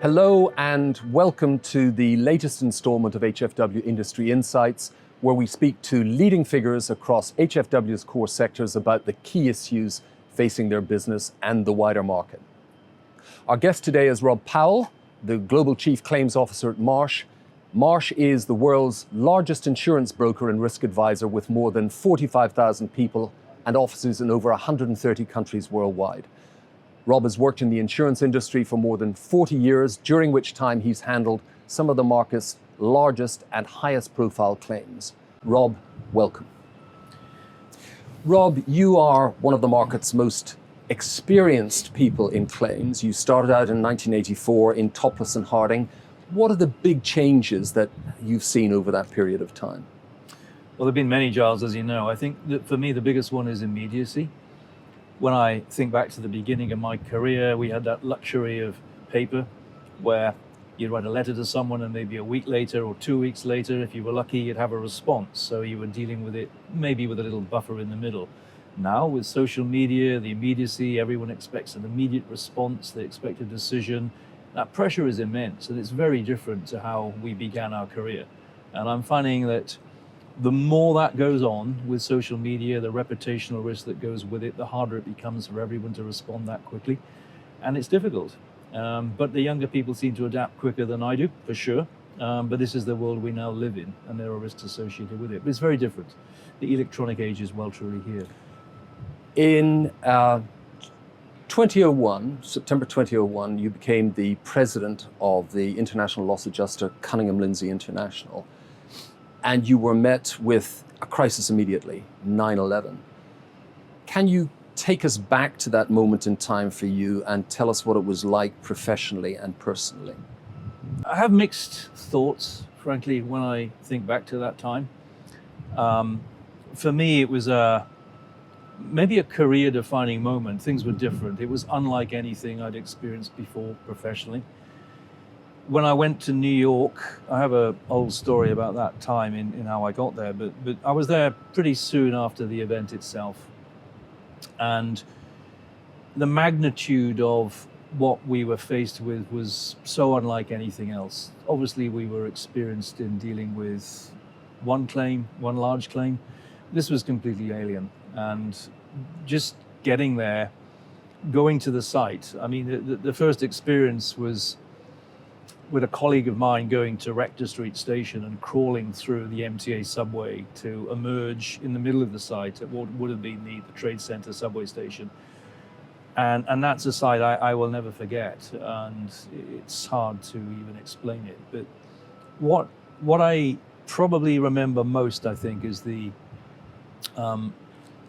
Hello and welcome to the latest installment of HFW Industry Insights, where we speak to leading figures across HFW's core sectors about the key issues facing their business and the wider market. Our guest today is Rob Powell, the Global Chief Claims Officer at Marsh. Marsh is the world's largest insurance broker and risk advisor with more than 45,000 people and offices in over 130 countries worldwide. Rob has worked in the insurance industry for more than 40 years, during which time he's handled some of the market's largest and highest profile claims. Rob, welcome. Rob, you are one of the market's most experienced people in claims. You started out in 1984 in Topless and Harding. What are the big changes that you've seen over that period of time? Well, there have been many, Giles, as you know. I think that for me, the biggest one is immediacy. When I think back to the beginning of my career, we had that luxury of paper where you'd write a letter to someone and maybe a week later or 2 weeks later, if you were lucky, you'd have a response. So you were dealing with it maybe with a little buffer in the middle. Now with social media, the immediacy, everyone expects an immediate response. They expect a decision. That pressure is immense, and it's very different to how we began our career. And I'm finding that the more that goes on with social media, the reputational risk that goes with it, the harder it becomes for everyone to respond that quickly. And it's difficult. But the younger people seem to adapt quicker than I do, for sure. But this is the world we now live in, and there are risks associated with it. But it's very different. The electronic age is well truly here. In 2001, September 2001, you became the president of the international loss adjuster Cunningham Lindsey International. And you were met with a crisis immediately, 9/11. Can you take us back to that moment in time for you and tell us what it was like professionally and personally? I have mixed thoughts, frankly, when I think back to that time. For me, it was maybe a career-defining moment. Things were different. It was unlike anything I'd experienced before professionally. When I went to New York, I have an old story about that time in how I got there, but I was there pretty soon after the event itself. And the magnitude of what we were faced with was so unlike anything else. Obviously, we were experienced in dealing with one claim, one large claim. This was completely alien. And just getting there, going to the site, I mean, the first experience was with a colleague of mine going to Rector Street Station and crawling through the MTA subway to emerge in the middle of the site at what would have been the Trade Center subway station. And that's a sight I will never forget, and it's hard to even explain it. But what I probably remember most, I think, is the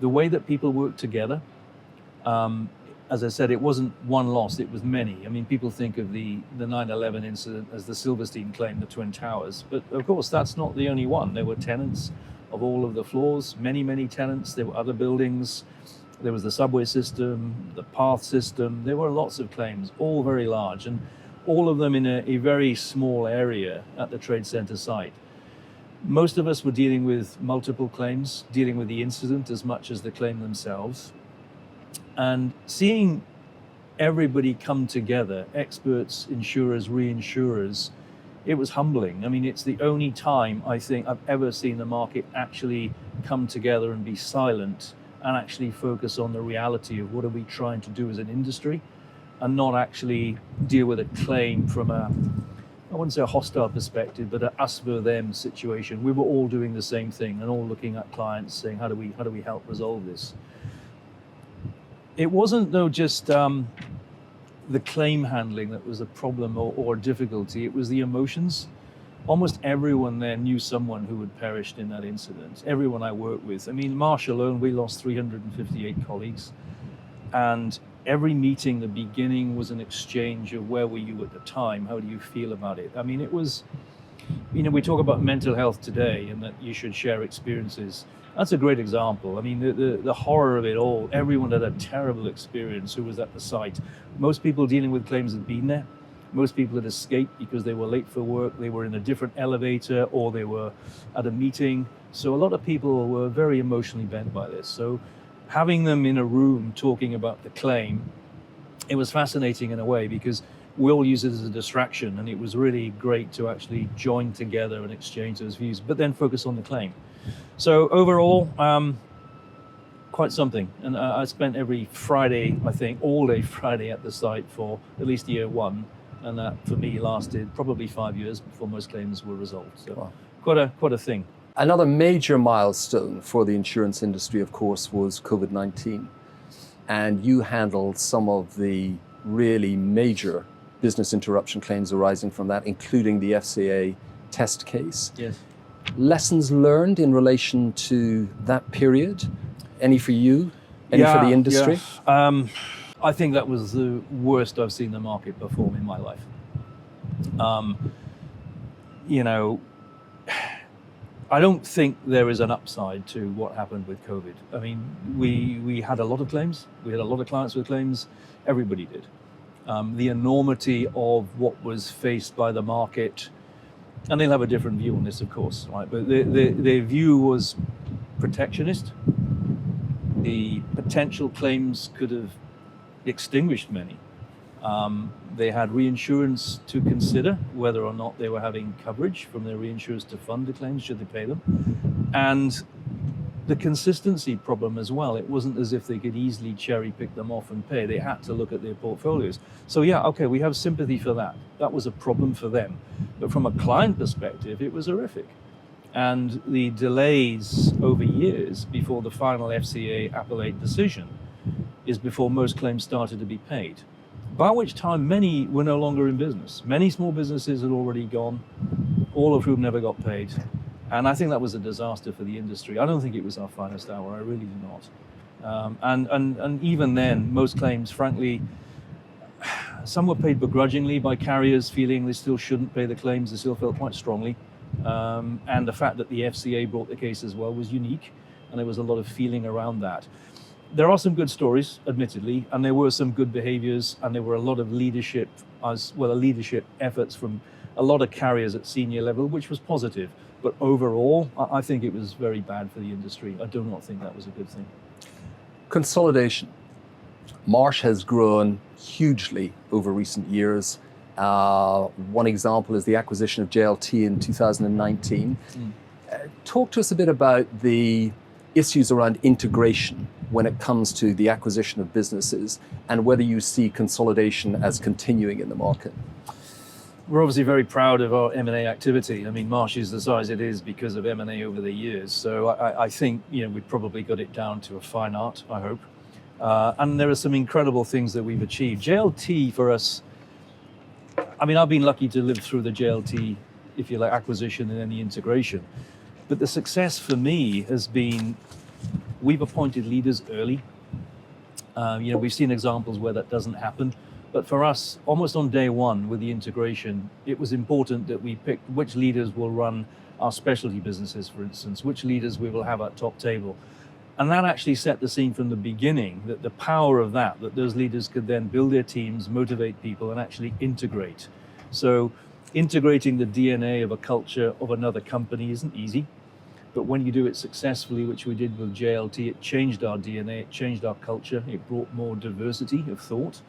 way that people work together. As I said, it wasn't one loss, it was many. I mean, people think of the 9/11 incident as the Silverstein claim, the Twin Towers. But of course, that's not the only one. There were tenants of all of the floors, many, many tenants. There were other buildings. There was the subway system, the path system. There were lots of claims, all very large, and all of them in a very small area at the Trade Center site. Most of us were dealing with multiple claims, dealing with the incident as much as the claim themselves. And seeing everybody come together, experts, insurers, reinsurers, it was humbling. I mean, it's the only time I think I've ever seen the market actually come together and be silent and actually focus on the reality of what are we trying to do as an industry, and not actually deal with a claim from I wouldn't say a hostile perspective, but an us versus them situation. We were all doing the same thing and all looking at clients saying, how do we help resolve this? It wasn't, though, just the claim handling that was a problem or difficulty. It was the emotions. Almost everyone there knew someone who had perished in that incident. Everyone I worked with. I mean, Marsh alone, we lost 358 colleagues. And every meeting, the beginning was an exchange of where were you at the time? How do you feel about it? I mean, it was, you know, we talk about mental health today and that you should share experiences. That's a great example. I mean, the horror of it all, everyone had a terrible experience who was at the site. Most people dealing with claims had been there. Most people had escaped because they were late for work, they were in a different elevator, or they were at a meeting. So a lot of people were very emotionally bent by this. So having them in a room talking about the claim, it was fascinating in a way because we all use it as a distraction, and it was really great to actually join together and exchange those views, but then focus on the claim. So overall, quite something. And I spent every Friday, I think, all day Friday at the site for at least year one, and that for me lasted probably 5 years before most claims were resolved. So wow. quite a thing. Another major milestone for the insurance industry, of course, was COVID-19. And you handled some of the really major business interruption claims arising from that, including the FCA test case. Yes. Lessons learned in relation to that period? Any for you? Any for the industry? Yeah. I think that was the worst I've seen the market perform in my life. I don't think there is an upside to what happened with COVID. I mean, we had a lot of claims. We had a lot of clients with claims. Everybody did. The enormity of what was faced by the market, and they'll have a different view on this, of course, right? But their view was protectionist. The potential claims could have extinguished many. They had reinsurance to consider whether or not they were having coverage from their reinsurers to fund the claims should they pay them. And the consistency problem as well. It wasn't as if they could easily cherry pick them off and pay. They had to look at their portfolios. So yeah, okay, we have sympathy for that. That was a problem for them. But from a client perspective, it was horrific. And the delays over years before the final FCA appellate decision is before most claims started to be paid, by which time many were no longer in business. Many small businesses had already gone, all of whom never got paid. And I think that was a disaster for the industry. I don't think it was our finest hour, I really do not. And even then, most claims, frankly, some were paid begrudgingly by carriers feeling they still shouldn't pay the claims. They still felt quite strongly. And the fact that the FCA brought the case as well was unique, and there was a lot of feeling around that. There are some good stories, admittedly, and there were some good behaviors, and there were a lot of leadership efforts from a lot of carriers at senior level, which was positive. But overall, I think it was very bad for the industry. I do not think that was a good thing. Consolidation. Marsh has grown hugely over recent years. One example is the acquisition of JLT in 2019. Talk to us a bit about the issues around integration when it comes to the acquisition of businesses, and whether you see consolidation as continuing in the market. We're obviously very proud of our M&A activity. I mean, Marsh is the size it is because of M&A over the years. So I think we probably got it down to a fine art, I hope. And there are some incredible things that we've achieved. JLT for us, I mean, I've been lucky to live through the JLT, if you like, acquisition and then the integration. But the success for me has been, we've appointed leaders early. We've seen examples where that doesn't happen. But for us, almost on day one with the integration, it was important that we picked which leaders will run our specialty businesses, for instance, which leaders we will have at top table. And that actually set the scene from the beginning, that the power of that those leaders could then build their teams, motivate people, and actually integrate. So integrating the DNA of a culture of another company isn't easy. But when you do it successfully, which we did with JLT, it changed our DNA, it changed our culture, it brought more diversity of thought.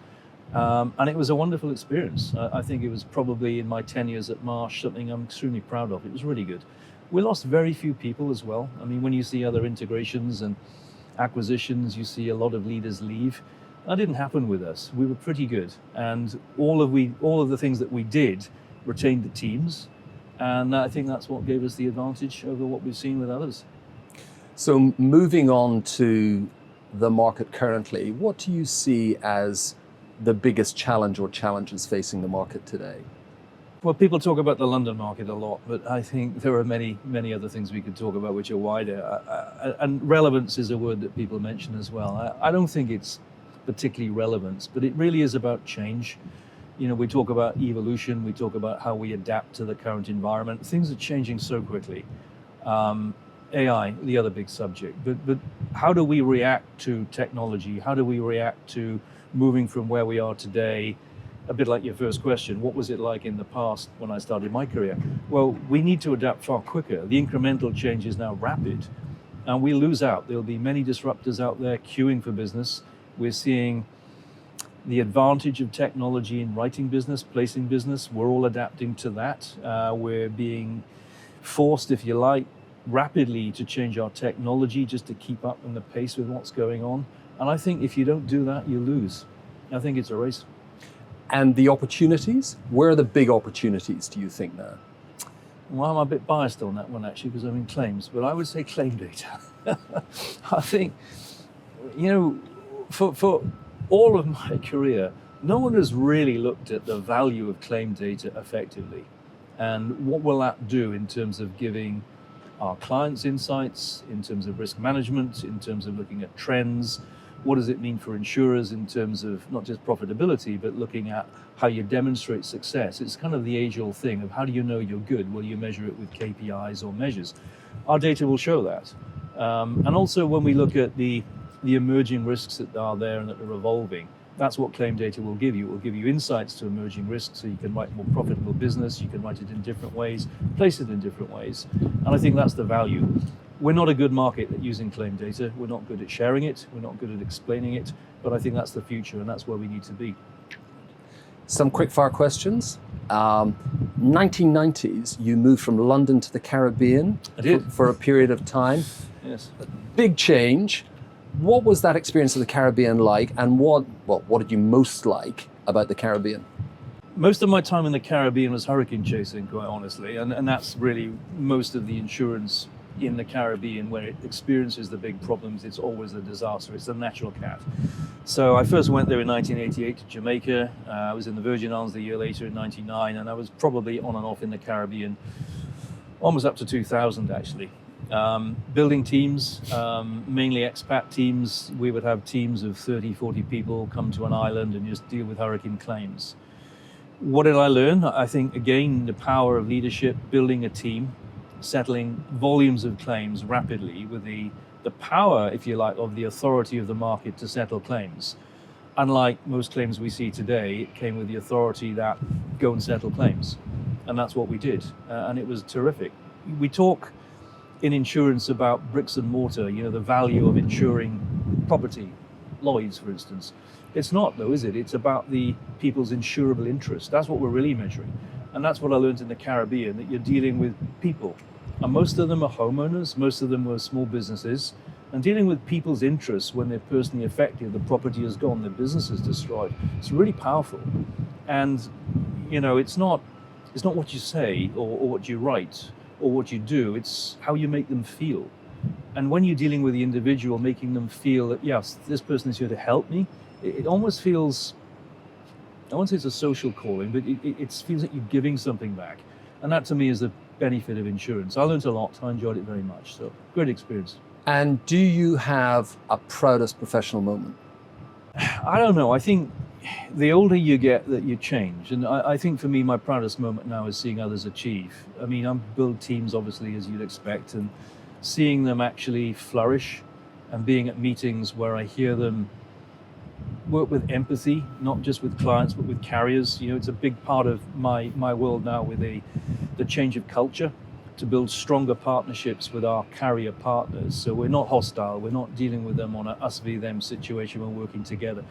And it was a wonderful experience. I think it was probably in my 10 years at Marsh, something I'm extremely proud of. It was really good. We lost very few people as well. I mean, when you see other integrations and acquisitions, you see a lot of leaders leave. That didn't happen with us. We were pretty good. And all of the things that we did retained the teams. And I think that's what gave us the advantage over what we've seen with others. So moving on to the market currently, what do you see as the biggest challenge or challenges facing the market today? Well, people talk about the London market a lot, but I think there are many, many other things we could talk about which are wider. And relevance is a word that people mention as well. I don't think it's particularly relevance, but it really is about change. We talk about evolution, we talk about how we adapt to the current environment. Things are changing so quickly. AI, the other big subject, but how do we react to technology? How do we react to moving from where we are today? A bit like your first question, what was it like in the past when I started my career? Well, we need to adapt far quicker. The incremental change is now rapid, and we lose out. There'll be many disruptors out there queuing for business. We're seeing the advantage of technology in writing business, placing business. We're all adapting to that. We're being forced, if you like, rapidly to change our technology just to keep up in the pace with what's going on. And I think if you don't do that, you lose. I think it's a race. And the opportunities, where are the big opportunities, do you think, now? Well, I'm a bit biased on that one, actually, because I'm in claims, but I would say claim data. I think, for all of my career, no one has really looked at the value of claim data effectively. And what will that do in terms of giving our clients insights, in terms of risk management, in terms of looking at trends? What does it mean for insurers in terms of not just profitability, but looking at how you demonstrate success? It's kind of the age-old thing of how do you know you're good? Well, you measure it with KPIs or measures. Our data will show that. And also when we look at the emerging risks that are there and that are evolving, that's what claim data will give you. It will give you insights to emerging risks so you can write more profitable business, you can write it in different ways, place it in different ways. And I think that's the value. We're not a good market at using claim data. We're not good at sharing it. We're not good at explaining it. But I think that's the future, and that's where we need to be. Some quick-fire questions. 1990s, you moved from London to the Caribbean. I did. For a period of time. Yes. Big change. What was that experience of the Caribbean like, and what did you most like about the Caribbean? Most of my time in the Caribbean was hurricane chasing, quite honestly, and that's really most of the insurance in the Caribbean. Where it experiences the big problems, it's always a disaster. It's a natural cat. So I first went there in 1988 to Jamaica. I was in the Virgin Islands the year later in 99, and I was probably on and off in the Caribbean almost up to 2000, actually. Building teams, mainly expat teams. We would have teams of 30, 40 people come to an island and just deal with hurricane claims. What did I learn? I think, again, the power of leadership, building a team, settling volumes of claims rapidly with the power, if you like, of the authority of the market to settle claims. Unlike most claims we see today, it came with the authority that go and settle claims. And that's what we did. And it was terrific. We talk in insurance about bricks and mortar, the value of insuring property, Lloyd's, for instance. It's not, though, is it? It's about the people's insurable interest. That's what we're really measuring. And that's what I learned in the Caribbean, that you're dealing with people. And most of them are homeowners, most of them were small businesses. And dealing with people's interests when they're personally affected, the property is gone, their business is destroyed. It's really powerful. And, it's not what you say or what you write or what you do, it's how you make them feel. And when you're dealing with the individual, making them feel that, yes, this person is here to help me, it almost feels, I won't say it's a social calling, but it feels like you're giving something back. And that to me is the benefit of insurance. I learned a lot, I enjoyed it very much, so great experience. And do you have a proudest professional moment? I don't know, I think the older you get that you change. And I think for me, my proudest moment now is seeing others achieve. I mean, I build teams, obviously, as you'd expect, and seeing them actually flourish and being at meetings where I hear them work with empathy, not just with clients, but with carriers. It's a big part of my world now with the change of culture to build stronger partnerships with our carrier partners. So we're not hostile, we're not dealing with them on a us v them situation, we're working together.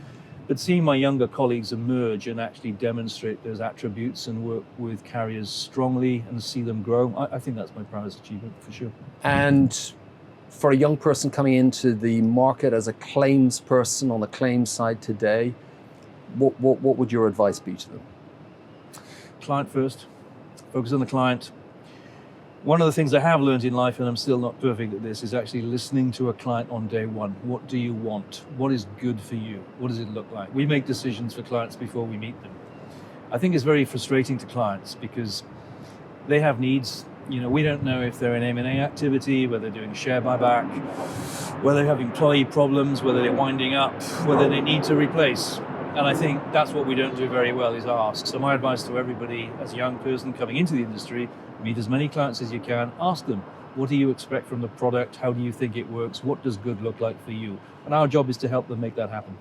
But seeing my younger colleagues emerge and actually demonstrate those attributes and work with carriers strongly and see them grow, I think that's my proudest achievement for sure. And for a young person coming into the market as a claims person on the claims side today, what would your advice be to them? Client first, focus on the client. One of the things I have learned in life, and I'm still not perfect at this, is actually listening to a client on day one. What do you want? What is good for you? What does it look like? We make decisions for clients before we meet them. I think it's very frustrating to clients because they have needs. We don't know if they're in M&A activity, whether they're doing share buyback, whether they have employee problems, whether they're winding up, whether they need to replace. And I think that's what we don't do very well, is ask. So my advice to everybody as a young person coming into the industry, meet as many clients as you can, ask them, what do you expect from the product? How do you think it works? What does good look like for you? And our job is to help them make that happen.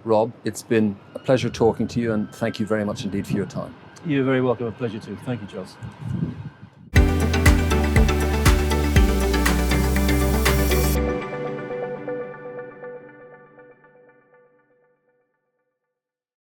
Rob, it's been a pleasure talking to you, and thank you very much indeed for your time. You're very welcome, a pleasure too. Thank you, Giles.